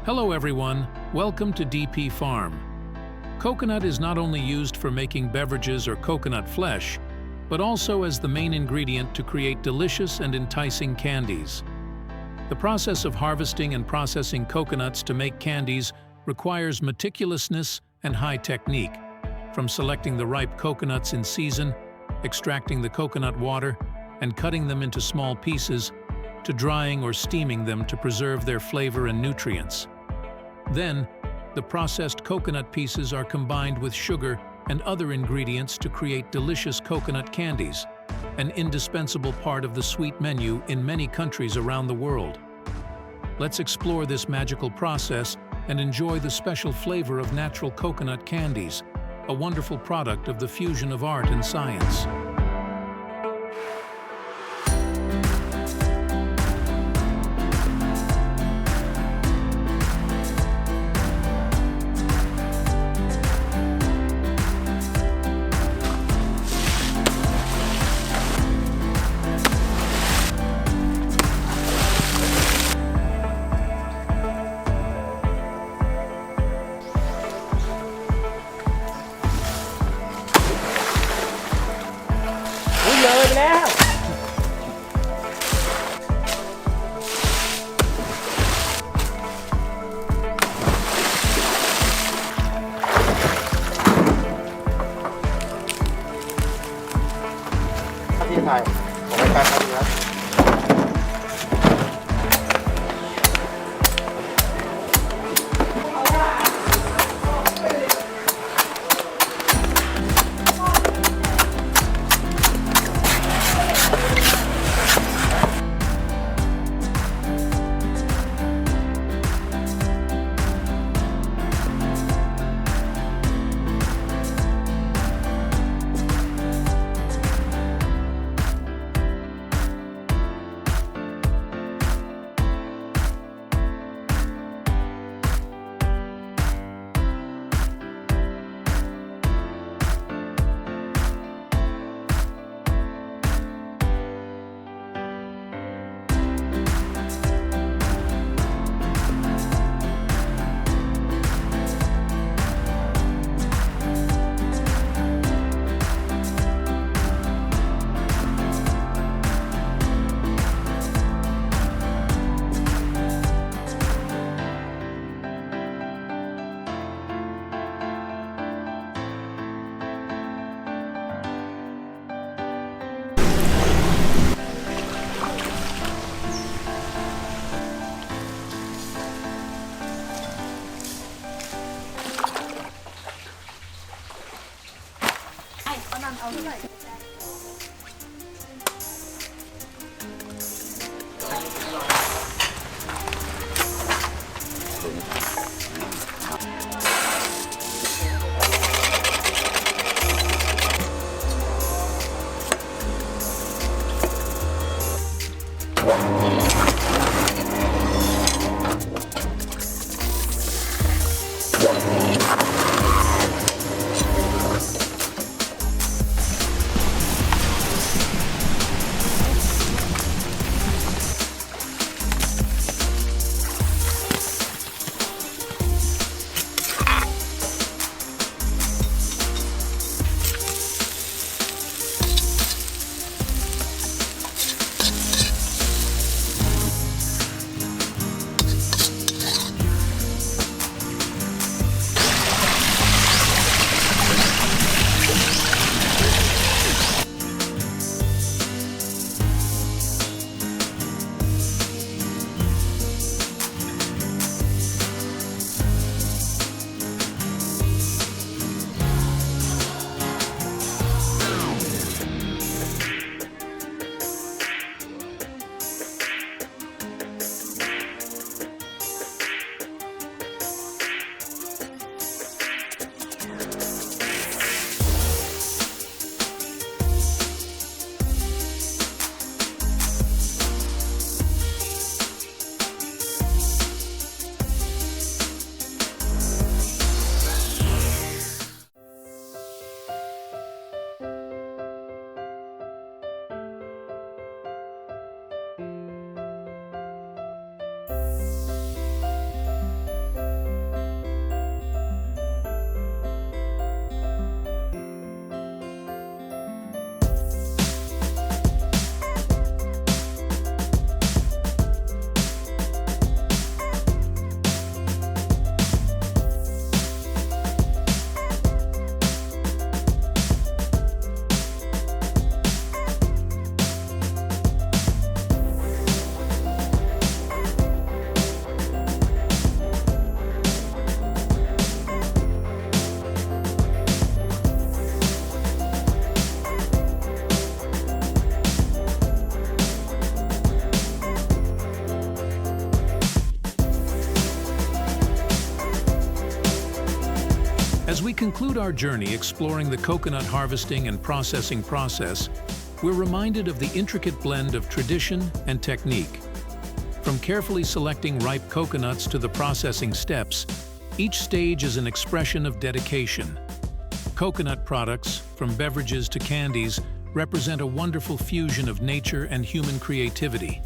Hello everyone, welcome to DP Farm. Coconut is not only used for making beverages or coconut flesh, but also as the main ingredient to create delicious and enticing candies. The process of harvesting and processing coconuts to make candies requires meticulousness and high technique, from selecting the ripe coconuts in season, extracting the coconut water, and cutting them into small pieces, to drying or steaming them to preserve their flavor and nutrients. Then, the processed coconut pieces are combined with sugar and other ingredients to create delicious coconut candies, an indispensable part of the sweet menu in many countries around the world. Let's explore this magical process and enjoy the special flavor of natural coconut candies, a wonderful product of the fusion of art and science.ที่ถ่ายของรายการครับครับเอาเท่าไหร่ As we conclude our journey exploring the coconut harvesting and processing process, we're reminded of the intricate blend of tradition and technique. From carefully selecting ripe coconuts to the processing steps, each stage is an expression of dedication. Coconut products, from beverages to candies, represent a wonderful fusion of nature and human creativity.